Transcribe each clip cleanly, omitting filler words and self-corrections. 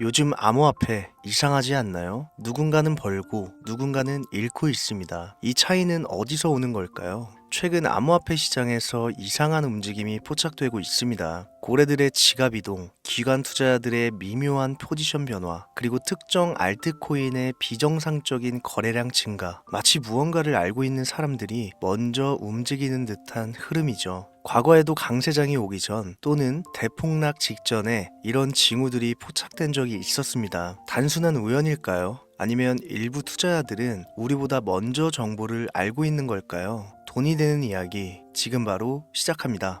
요즘 암호화폐 이상하지 않나요? 누군가는 벌고 누군가는 잃고 있습니다. 이 차이는 어디서 오는 걸까요? 최근 암호화폐 시장에서 이상한 움직임이 포착되고 있습니다. 고래들의 지갑 이동, 기관 투자자들의 미묘한 포지션 변화, 그리고 특정 알트코인의 비정상적인 거래량 증가. 마치 무언가를 알고 있는 사람들이 먼저 움직이는 듯한 흐름이죠. 과거에도 강세장이 오기 전 또는 대폭락 직전에 이런 징후들이 포착된 적이 있었습니다. 단순한 우연일까요? 아니면 일부 투자자들은 우리보다 먼저 정보를 알고 있는 걸까요? 돈이 되는 이야기 지금 바로 시작합니다.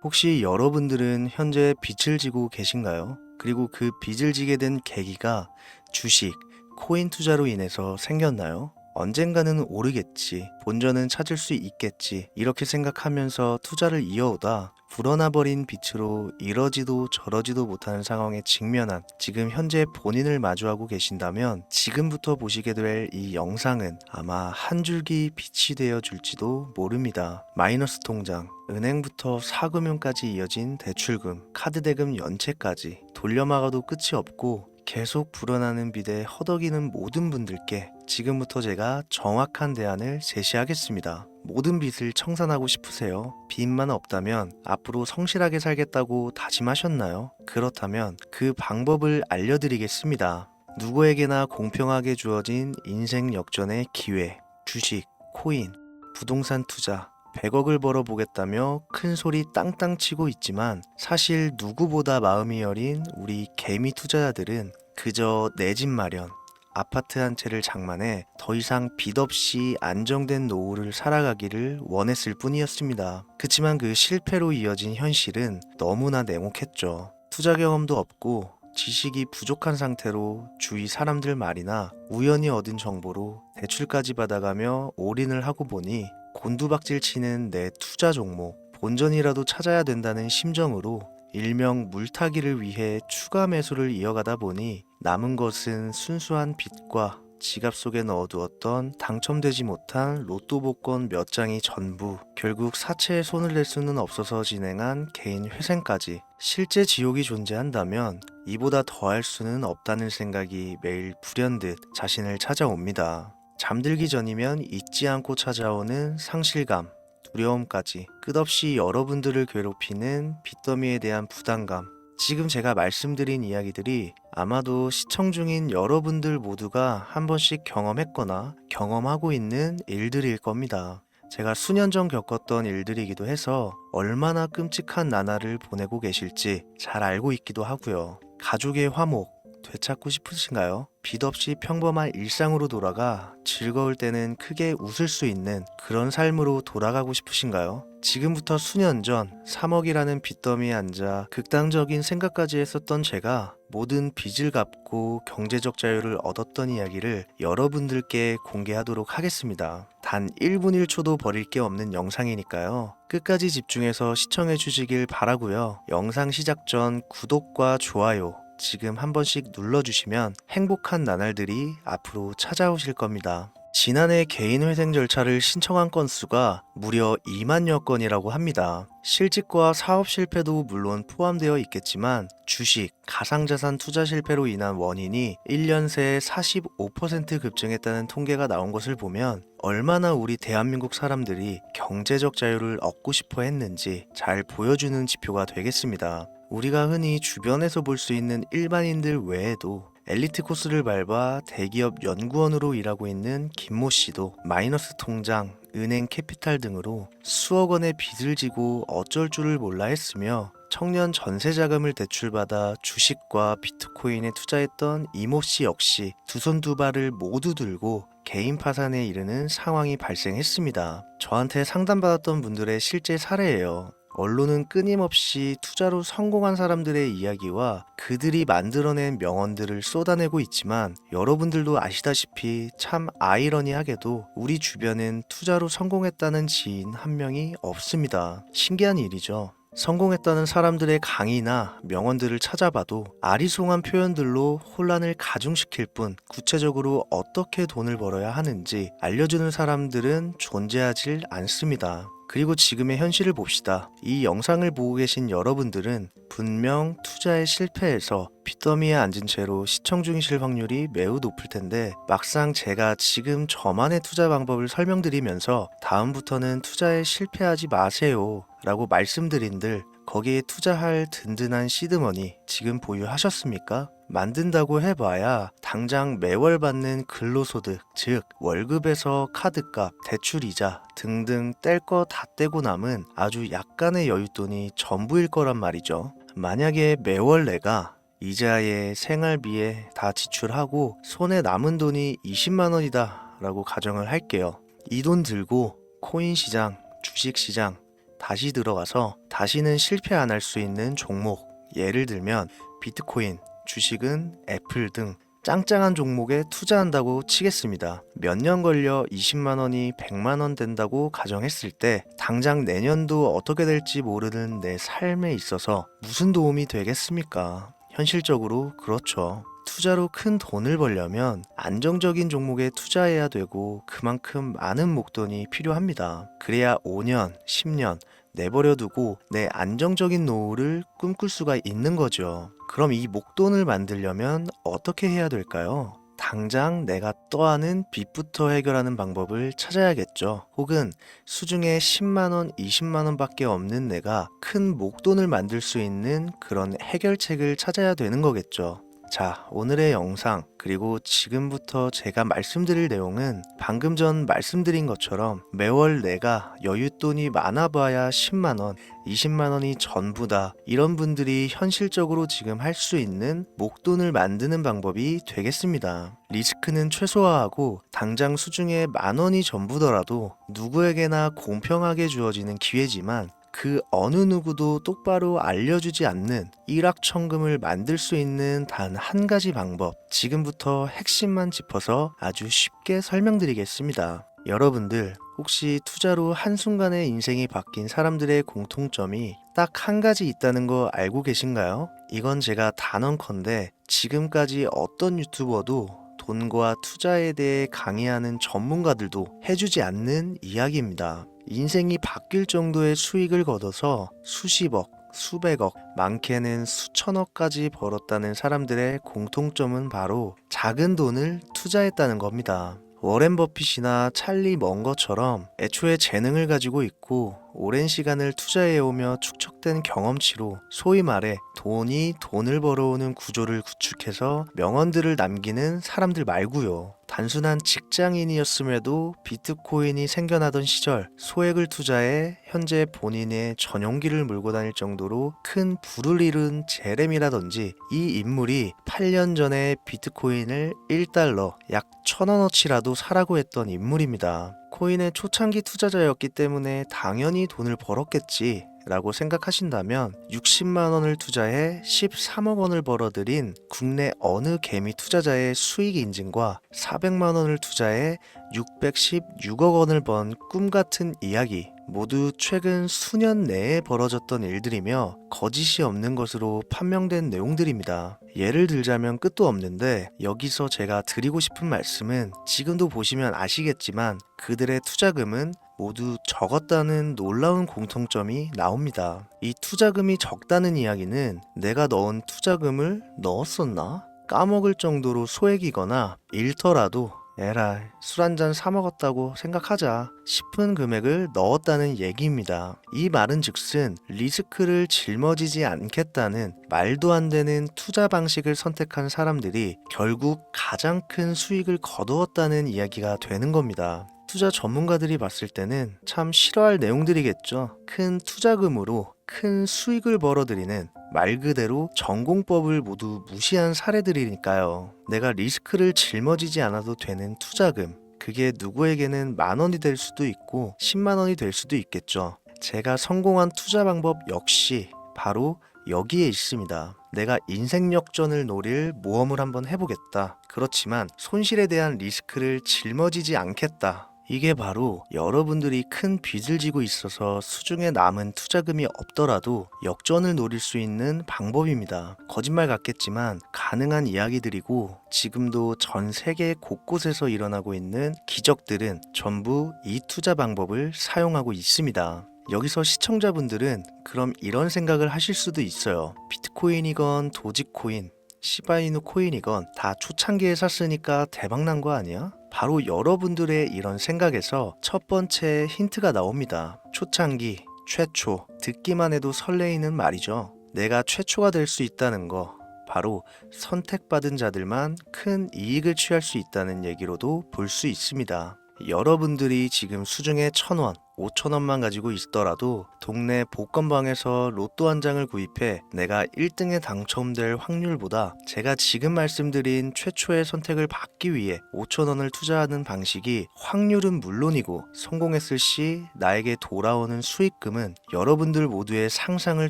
혹시 여러분들은 현재 빚을 지고 계신가요? 그리고 그 빚을 지게 된 계기가 주식, 코인 투자로 인해서 생겼나요? 언젠가는 오르겠지, 본전은 찾을 수 있겠지, 이렇게 생각하면서 투자를 이어오다 불어나 버린 빚으로 이러지도 저러지도 못하는 상황에 직면한 지금 현재 본인을 마주하고 계신다면 지금부터 보시게 될 이 영상은 아마 한 줄기 빛이 되어 줄지도 모릅니다. 마이너스 통장, 은행부터 사금융까지 이어진 대출금, 카드 대금 연체까지 돌려막아도 끝이 없고 계속 불어나는 빚에 허덕이는 모든 분들께 지금부터 제가 정확한 대안을 제시하겠습니다. 모든 빚을 청산하고 싶으세요? 빚만 없다면 앞으로 성실하게 살겠다고 다짐하셨나요? 그렇다면 그 방법을 알려드리겠습니다. 누구에게나 공평하게 주어진 인생 역전의 기회, 주식, 코인, 부동산 투자, 100억을 벌어보겠다며 큰 소리 땅땅 치고 있지만 사실 누구보다 마음이 여린 우리 개미 투자자들은 그저 내 집 마련, 아파트 한 채를 장만해 더 이상 빚 없이 안정된 노후를 살아가기를 원했을 뿐이었습니다. 그치만 그 실패로 이어진 현실은 너무나 냉혹했죠. 투자 경험도 없고 지식이 부족한 상태로 주위 사람들 말이나 우연히 얻은 정보로 대출까지 받아가며 올인을 하고 보니 곤두박질 치는 내 투자 종목, 본전이라도 찾아야 된다는 심정으로 일명 물타기를 위해 추가 매수를 이어가다 보니 남은 것은 순수한 빚과 지갑 속에 넣어두었던 당첨되지 못한 로또 복권 몇 장이 전부, 결국 사채에 손을 댈 수는 없어서 진행한 개인 회생까지. 실제 지옥이 존재한다면 이보다 더할 수는 없다는 생각이 매일 불현듯 자신을 찾아옵니다. 잠들기 전이면 잊지 않고 찾아오는 상실감, 두려움까지 끝없이 여러분들을 괴롭히는 빚더미에 대한 부담감. 지금 제가 말씀드린 이야기들이 아마도 시청 중인 여러분들 모두가 한 번씩 경험했거나 경험하고 있는 일들일 겁니다. 제가 수년 전 겪었던 일들이기도 해서 얼마나 끔찍한 나날을 보내고 계실지 잘 알고 있기도 하고요. 가족의 화목, 되찾고 싶으신가요? 빚 없이 평범한 일상으로 돌아가 즐거울 때는 크게 웃을 수 있는 그런 삶으로 돌아가고 싶으신가요? 지금부터 수년 전 3억이라는 빚더미에 앉아 극단적인 생각까지 했었던 제가 모든 빚을 갚고 경제적 자유를 얻었던 이야기를 여러분들께 공개하도록 하겠습니다. 단 1분 1초도 버릴 게 없는 영상이니까요. 끝까지 집중해서 시청해 주시길 바라고요. 영상 시작 전 구독과 좋아요 지금 한 번씩 눌러주시면 행복한 나날들이 앞으로 찾아오실 겁니다. 지난해 개인 회생 절차를 신청한 건수가 무려 2만여 건이라고 합니다. 실직과 사업 실패도 물론 포함되어 있겠지만 주식, 가상자산 투자 실패로 인한 원인이 1년 새에 45% 급증했다는 통계가 나온 것을 보면 얼마나 우리 대한민국 사람들이 경제적 자유를 얻고 싶어 했는지 잘 보여주는 지표가 되겠습니다. 우리가 흔히 주변에서 볼 수 있는 일반인들 외에도 엘리트 코스를 밟아 대기업 연구원으로 일하고 있는 김모 씨도 마이너스 통장, 은행 캐피탈 등으로 수억 원의 빚을 지고 어쩔 줄을 몰라 했으며 청년 전세 자금을 대출받아 주식과 비트코인에 투자했던 이모 씨 역시 두 손 두 발을 모두 들고 개인 파산에 이르는 상황이 발생했습니다. 저한테 상담받았던 분들의 실제 사례예요. 언론은 끊임없이 투자로 성공한 사람들의 이야기와 그들이 만들어낸 명언들을 쏟아내고 있지만 여러분들도 아시다시피 참 아이러니하게도 우리 주변은 투자로 성공했다는 지인 한 명이 없습니다. 신기한 일이죠. 성공했다는 사람들의 강의나 명언들을 찾아봐도 아리송한 표현들로 혼란을 가중시킬 뿐 구체적으로 어떻게 돈을 벌어야 하는지 알려주는 사람들은 존재하질 않습니다. 그리고 지금의 현실을 봅시다. 이 영상을 보고 계신 여러분들은 분명 투자에 실패해서 빚더미에 앉은 채로 시청 중이실 확률이 매우 높을 텐데, 막상 제가 지금 저만의 투자 방법을 설명드리면서 다음부터는 투자에 실패하지 마세요 라고 말씀드린들 거기에 투자할 든든한 시드머니 지금 보유하셨습니까? 만든다고 해봐야 당장 매월 받는 근로소득, 즉 월급에서 카드값, 대출이자 등등 뗄 거 다 떼고 남은 아주 약간의 여윳돈이 전부일 거란 말이죠. 만약에 매월 내가 이자에 생활비에 다 지출하고 손에 남은 돈이 20만 원이다 라고 가정을 할게요. 이 돈 들고 코인 시장, 주식 시장 다시 들어가서 다시는 실패 안 할 수 있는 종목, 예를 들면 비트코인, 주식은 애플 등 짱짱한 종목에 투자한다고 치겠습니다. 몇 년 걸려 20만 원이 100만 원 된다고 가정했을 때 당장 내년도 어떻게 될지 모르는 내 삶에 있어서 무슨 도움이 되겠습니까? 현실적으로 그렇죠. 투자로 큰 돈을 벌려면 안정적인 종목에 투자해야 되고 그만큼 많은 목돈이 필요합니다. 그래야 5년, 10년 내버려 두고 내 안정적인 노후를 꿈꿀 수가 있는 거죠. 그럼 이 목돈을 만들려면 어떻게 해야 될까요? 당장 내가 떠안은 빚부터 해결하는 방법을 찾아야겠죠. 혹은 수중에 10만원, 20만원 밖에 없는 내가 큰 목돈을 만들 수 있는 그런 해결책을 찾아야 되는 거겠죠. 자, 오늘의 영상 그리고 지금부터 제가 말씀드릴 내용은 방금 전 말씀드린 것처럼 매월 내가 여윳돈이 많아봐야 10만원, 20만원이 전부다, 이런 분들이 현실적으로 지금 할 수 있는 목돈을 만드는 방법이 되겠습니다. 리스크는 최소화하고 당장 수중에 만원이 전부더라도 누구에게나 공평하게 주어지는 기회지만 그 어느 누구도 똑바로 알려주지 않는 일확천금을 만들 수 있는 단 한 가지 방법, 지금부터 핵심만 짚어서 아주 쉽게 설명드리겠습니다. 여러분들 혹시 투자로 한순간에 인생이 바뀐 사람들의 공통점이 딱 한 가지 있다는 거 알고 계신가요? 이건 제가 단언컨대 지금까지 어떤 유튜버도 돈과 투자에 대해 강의하는 전문가들도 해주지 않는 이야기입니다. 인생이 바뀔 정도의 수익을 거둬서 수십억, 수백억, 많게는 수천억까지 벌었다는 사람들의 공통점은 바로 작은 돈을 투자했다는 겁니다. 워렌 버핏이나 찰리 먼거처럼 애초에 재능을 가지고 있고 오랜 시간을 투자해오며 축적된 경험치로 소위 말해 돈이 돈을 벌어오는 구조를 구축해서 명언들을 남기는 사람들 말고요. 단순한 직장인이었음에도 비트코인이 생겨나던 시절 소액을 투자해 현재 본인의 전용기를 몰고 다닐 정도로 큰 부를 이룬 제렘이라든지, 이 인물이 8년 전에 비트코인을 1달러 약 1,000원어치라도 사라고 했던 인물입니다. 코인의 초창기 투자자였기 때문에 당연히 돈을 벌었겠지 라고 생각하신다면 60만 원을 투자해 13억 원을 벌어들인 국내 어느 개미 투자자의 수익 인증과 400만 원을 투자해 616억 원을 번 꿈같은 이야기, 모두 최근 수년 내에 벌어졌던 일들이며 거짓이 없는 것으로 판명된 내용들입니다. 예를 들자면 끝도 없는데 여기서 제가 드리고 싶은 말씀은 지금도 보시면 아시겠지만 그들의 투자금은 모두 적었다는 놀라운 공통점이 나옵니다. 이 투자금이 적다는 이야기는 내가 넣은 투자금을 넣었었나? 까먹을 정도로 소액이거나 잃더라도 에라이 술 한잔 사 먹었다고 생각하자 싶은 금액을 넣었다는 얘기입니다. 이 말은 즉슨 리스크를 짊어지지 않겠다는 말도 안 되는 투자 방식을 선택한 사람들이 결국 가장 큰 수익을 거두었다는 이야기가 되는 겁니다. 투자 전문가들이 봤을 때는 참 싫어할 내용들이겠죠. 큰 투자금으로 큰 수익을 벌어들이는 말 그대로 전공법을 모두 무시한 사례들이니까요. 내가 리스크를 짊어지지 않아도 되는 투자금, 그게 누구에게는 만 원이 될 수도 있고 10만 원이 될 수도 있겠죠. 제가 성공한 투자 방법 역시 바로 여기에 있습니다. 내가 인생 역전을 노릴 모험을 한번 해보겠다. 그렇지만 손실에 대한 리스크를 짊어지지 않겠다. 이게 바로 여러분들이 큰 빚을 지고 있어서 수중에 남은 투자금이 없더라도 역전을 노릴 수 있는 방법입니다. 거짓말 같겠지만 가능한 이야기들이고 지금도 전 세계 곳곳에서 일어나고 있는 기적들은 전부 이 투자 방법을 사용하고 있습니다. 여기서 시청자분들은 그럼 이런 생각을 하실 수도 있어요. 비트코인이건 도지코인, 시바이누 코인이건 다 초창기에 샀으니까 대박난 거 아니야? 바로 여러분들의 이런 생각에서 첫 번째 힌트가 나옵니다. 초창기, 최초, 듣기만 해도 설레이는 말이죠. 내가 최초가 될 수 있다는 거, 바로 선택받은 자들만 큰 이익을 취할 수 있다는 얘기로도 볼 수 있습니다. 여러분들이 지금 수중에 1,000원, 5,000원만 가지고 있더라도 동네 복권방에서 로또 한 장을 구입해 내가 1등에 당첨될 확률보다 제가 지금 말씀드린 최초의 선택을 받기 위해 5,000원을 투자하는 방식이 확률은 물론이고 성공했을 시 나에게 돌아오는 수익금은 여러분들 모두의 상상을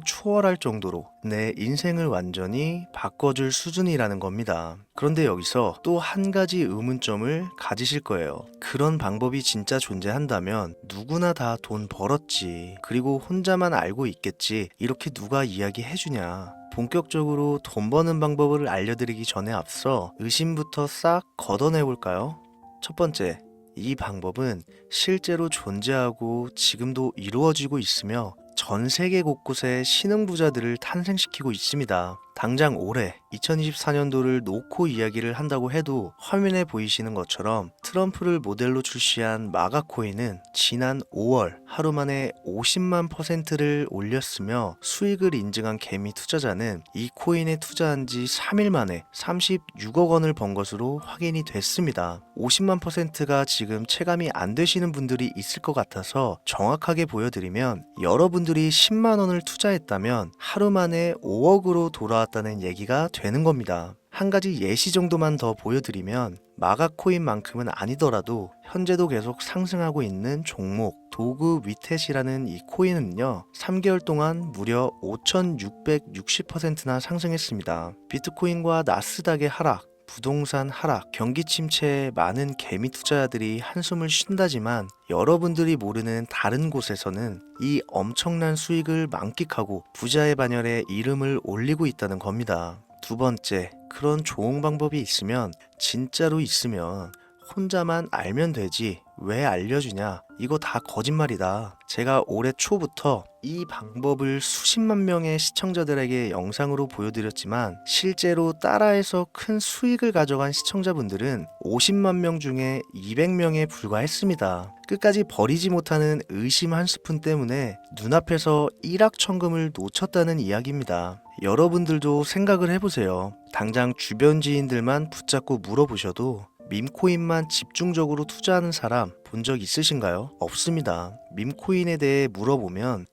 초월할 정도로 내 인생을 완전히 바꿔줄 수준이라는 겁니다. 그런데 여기서 또 한 가지 의문점을 가지실 거예요. 그런 방법이 진짜 존재한다면 누구나 다 돈 벌었지. 그리고 혼자만 알고 있겠지. 이렇게 누가 이야기해주냐. 본격적으로 돈 버는 방법을 알려드리기 전에 앞서 의심부터 싹 걷어내볼까요? 첫 번째, 이 방법은 실제로 존재하고 지금도 이루어지고 있으며 전 세계 곳곳에 신흥부자들을 탄생시키고 있습니다. 당장 올해 2024년도를 놓고 이야기를 한다고 해도 화면에 보이시는 것처럼 트럼프를 모델로 출시한 마가코인은 지난 5월 하루 만에 50만 %를 올렸으며 수익을 인증한 개미 투자자는 이 코인에 투자한 지 3일 만에 36억 원을 번 것으로 확인이 됐습니다. 50만 %가 지금 체감이 안 되시는 분들이 있을 것 같아서 정확하게 보여드리면 여러분들이 10만 원을 투자했다면 하루 만에 5억으로 돌아왔다는 얘기가 되는 겁니다. 한 가지 예시 정도만 더 보여드리면 마가코인만큼은 아니더라도 현재도 계속 상승하고 있는 종목 도구 위텟이라는 이 코인은요 3개월 동안 무려 5,660%나 상승했습니다. 비트코인과 나스닥의 하락, 부동산 하락, 경기 침체에 많은 개미 투자자들이 한숨을 쉰다지만 여러분들이 모르는 다른 곳에서는 이 엄청난 수익을 만끽하고 부자의 반열에 이름을 올리고 있다는 겁니다. 두 번째, 그런 좋은 방법이 있으면 진짜로 있으면 혼자만 알면 되지 왜 알려주냐, 이거 다 거짓말이다. 제가 올해 초부터 이 방법을 수십만 명의 시청자들에게 영상으로 보여드렸지만 실제로 따라해서 큰 수익을 가져간 시청자분들은 50만 명 중에 200명에 불과했습니다. 끝까지 버리지 못하는 의심 한 스푼 때문에 눈앞에서 일확천금을 놓쳤다는 이야기입니다. 여러분들도 생각을 해보세요. 당장 주변 지인들만 붙잡고 물어보셔도 밈코인만 집중적으로 투자하는 사람 본 적 있으신가요? 없습니다. 밈코인에 대해 물어보면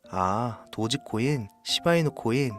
도지코인, 시바이누 코인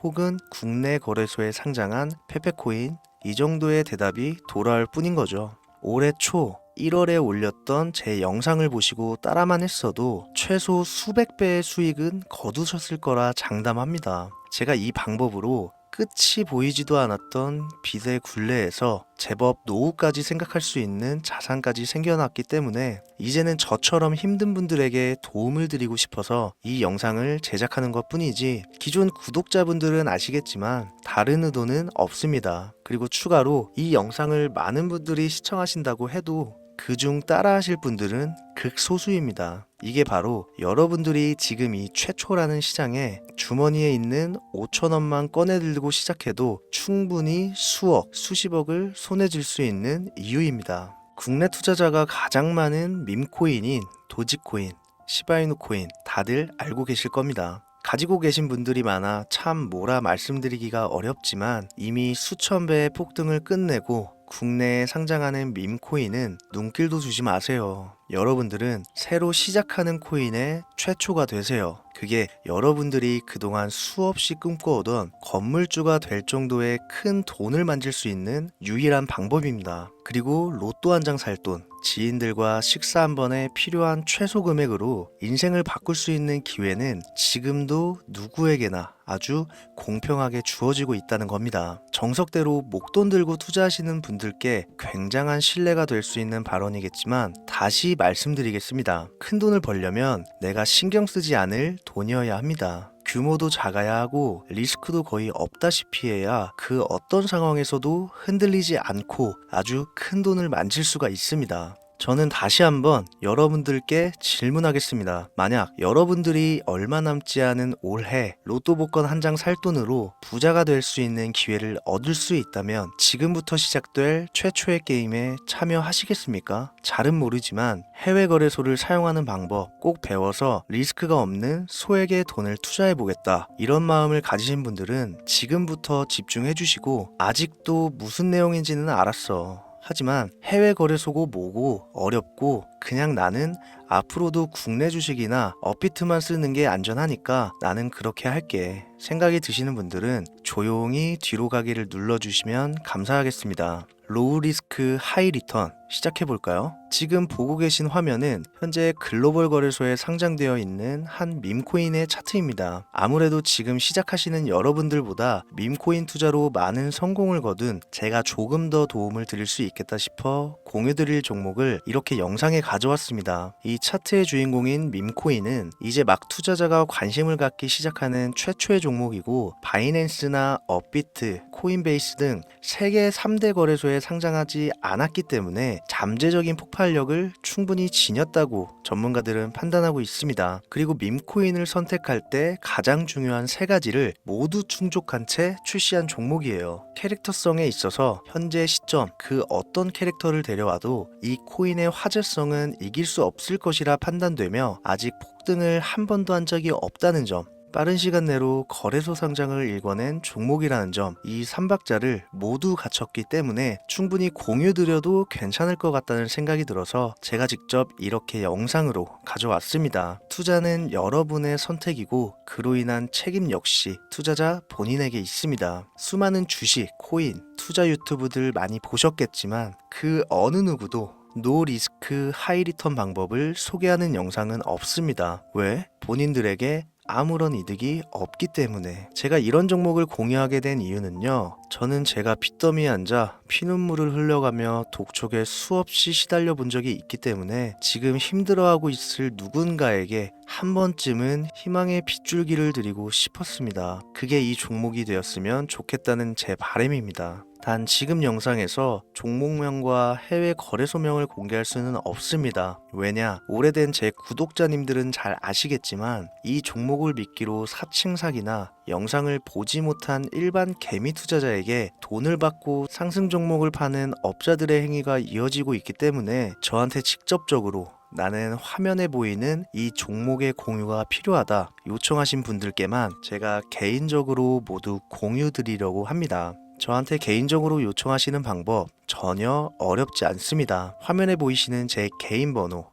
혹은 국내 거래소에 상장한 페페코인 이 정도의 대답이 돌아올 뿐인 거죠. 올해 초 1월에 올렸던 제 영상을 보시고 따라만 했어도 최소 수백 배의 수익은 거두셨을 거라 장담합니다. 제가 이 방법으로 끝이 보이지도 않았던 빚의 굴레에서 제법 노후까지 생각할 수 있는 자산까지 생겨났기 때문에 이제는 저처럼 힘든 분들에게 도움을 드리고 싶어서 이 영상을 제작하는 것 뿐이지 기존 구독자분들은 아시겠지만 다른 의도는 없습니다. 그리고 추가로 이 영상을 많은 분들이 시청하신다고 해도 그중 따라하실 분들은 극소수입니다. 이게 바로 여러분들이 지금 이 최초라는 시장에 주머니에 있는 5,000원만 꺼내들고 시작해도 충분히 수억, 수십억을 손에 쥘 수 있는 이유입니다. 국내 투자자가 가장 많은 밈코인인 도지코인, 시바이누 코인 다들 알고 계실 겁니다. 가지고 계신 분들이 많아 참 뭐라 말씀드리기가 어렵지만 이미 수천 배의 폭등을 끝내고 국내에 상장하는 밈코인은 눈길도 주지 마세요. 여러분들은 새로 시작하는 코인의 최초가 되세요. 그게 여러분들이 그동안 수없이 꿈꿔오던 건물주가 될 정도의 큰 돈을 만질 수 있는 유일한 방법입니다. 그리고 로또 한 장 살 돈, 지인들과 식사 한 번에 필요한 최소 금액으로 인생을 바꿀 수 있는 기회는 지금도 누구에게나 아주 공평하게 주어지고 있다는 겁니다. 정석대로 목돈 들고 투자하시는 분들께 굉장한 신뢰가 될 수 있는 발언이겠지만 다시 말씀드리겠습니다. 큰 돈을 벌려면 내가 신경 쓰지 않을 돈이어야 합니다. 규모도 작아야 하고 리스크도 거의 없다시피 해야 그 어떤 상황에서도 흔들리지 않고 아주 큰 돈을 만질 수가 있습니다. 저는 다시 한번 여러분들께 질문하겠습니다. 만약 여러분들이 얼마 남지 않은 올해 로또 복권 한 장 살 돈으로 부자가 될 수 있는 기회를 얻을 수 있다면 지금부터 시작될 최초의 게임에 참여하시겠습니까? 잘은 모르지만 해외 거래소를 사용하는 방법 꼭 배워서 리스크가 없는 소액의 돈을 투자해 보겠다. 이런 마음을 가지신 분들은 지금부터 집중해 주시고 아직도 무슨 내용인지는 알았어. 하지만 해외 거래소고 뭐고 어렵고 그냥 나는 앞으로도 국내 주식이나 업비트만 쓰는 게 안전하니까 나는 그렇게 할게 생각이 드시는 분들은 조용히 뒤로 가기를 눌러주시면 감사하겠습니다. 로우 리스크 하이 리턴 시작해 볼까요? 지금 보고 계신 화면은 현재 글로벌 거래소에 상장되어 있는 한 밈코인의 차트입니다. 아무래도 지금 시작하시는 여러분들보다 밈코인 투자로 많은 성공을 거둔 제가 조금 더 도움을 드릴 수 있겠다 싶어 공유드릴 종목을 이렇게 영상에 가져왔습니다. 이 차트의 주인공인 밈코인은 이제 막 투자자가 관심을 갖기 시작하는 최초의 종목이고 바이낸스나 업비트, 코인베이스 등 세계 3대 거래소에 상장하지 않았기 때문에 잠재적인 폭발력을 충분히 지녔다고 전문가들은 판단하고 있습니다. 그리고 밈코인을 선택할 때 가장 중요한 세 가지를 모두 충족한 채 출시한 종목이에요. 캐릭터성에 있어서 현재 시점 그 어떤 캐릭터를 데려와도 이 코인의 화제성은 이길 수 없을 것이라 판단되며 아직 폭등을 한 번도 한 적이 없다는 점, 빠른 시간 내로 거래소 상장을 일궈낸 종목이라는 점, 이 3박자를 모두 갖췄기 때문에 충분히 공유드려도 괜찮을 것 같다는 생각이 들어서 제가 직접 이렇게 영상으로 가져왔습니다. 투자는 여러분의 선택이고 그로 인한 책임 역시 투자자 본인에게 있습니다. 수많은 주식, 코인, 투자 유튜브들 많이 보셨겠지만 그 어느 누구도 노 리스크 하이 리턴 방법을 소개하는 영상은 없습니다. 왜? 본인들에게 아무런 이득이 없기 때문에. 제가 이런 종목을 공유하게 된 이유는요, 저는 제가 빚더미에 앉아 피눈물을 흘려가며 독촉에 수없이 시달려 본 적이 있기 때문에 지금 힘들어하고 있을 누군가에게 한 번쯤은 희망의 빗줄기를 드리고 싶었습니다. 그게 이 종목이 되었으면 좋겠다는 제 바람입니다. 단 지금 영상에서 종목명과 해외 거래소명을 공개할 수는 없습니다. 왜냐? 오래된 제 구독자님들은 잘 아시겠지만 이 종목을 미끼로 사칭 사기나 영상을 보지 못한 일반 개미 투자자에게 돈을 받고 상승 종목을 파는 업자들의 행위가 이어지고 있기 때문에 저한테 직접적으로 나는 화면에 보이는 이 종목의 공유가 필요하다 요청하신 분들께만 제가 개인적으로 모두 공유 드리려고 합니다. 저한테 개인적으로 요청하시는 방법 전혀 어렵지 않습니다. 화면에 보이시는 제 개인 번호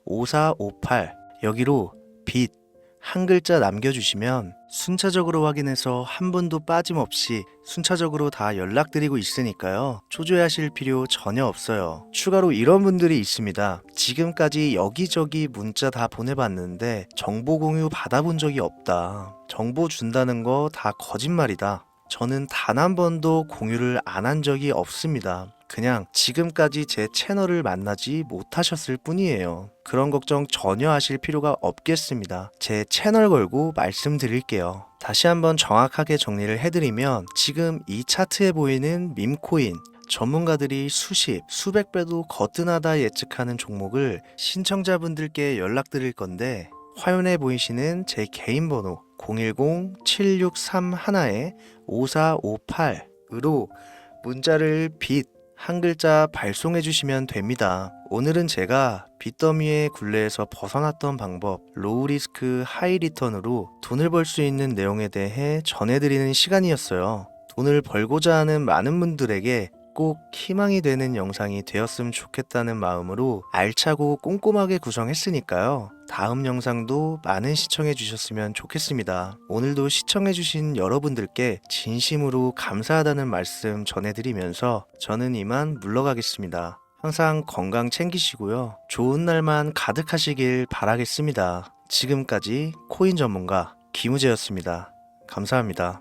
010-7631-5458 여기로 빚 한 글자 남겨주시면 순차적으로 확인해서 한 분도 빠짐없이 순차적으로 다 연락드리고 있으니까요. 초조해하실 필요 전혀 없어요. 추가로 이런 분들이 있습니다. 지금까지 여기저기 문자 다 보내봤는데 정보 공유 받아본 적이 없다. 정보 준다는 거 다 거짓말이다. 저는 단 한 번도 공유를 안 한 적이 없습니다. 그냥 지금까지 제 채널을 만나지 못하셨을 뿐이에요. 그런 걱정 전혀 하실 필요가 없겠습니다. 제 채널 걸고 말씀드릴게요. 다시 한번 정확하게 정리를 해드리면 지금 이 차트에 보이는 밈코인 전문가들이 수십, 수백 배도 거뜬하다 예측하는 종목을 신청자분들께 연락드릴 건데 화면에 보이시는 제 개인 번호 010-7631-5458으로 문자를 빚 한 글자 발송해 주시면 됩니다. 오늘은 제가 빚더미의 굴레에서 벗어났던 방법, 로우 리스크 하이 리턴으로 돈을 벌 수 있는 내용에 대해 전해드리는 시간이었어요. 돈을 벌고자 하는 많은 분들에게 꼭 희망이 되는 영상이 되었으면 좋겠다는 마음으로 알차고 꼼꼼하게 구성했으니까요. 다음 영상도 많은 시청해 주셨으면 좋겠습니다. 오늘도 시청해 주신 여러분들께 진심으로 감사하다는 말씀 전해드리면서 저는 이만 물러가겠습니다. 항상 건강 챙기시고요. 좋은 날만 가득하시길 바라겠습니다. 지금까지 코인 전문가 김우재였습니다. 감사합니다.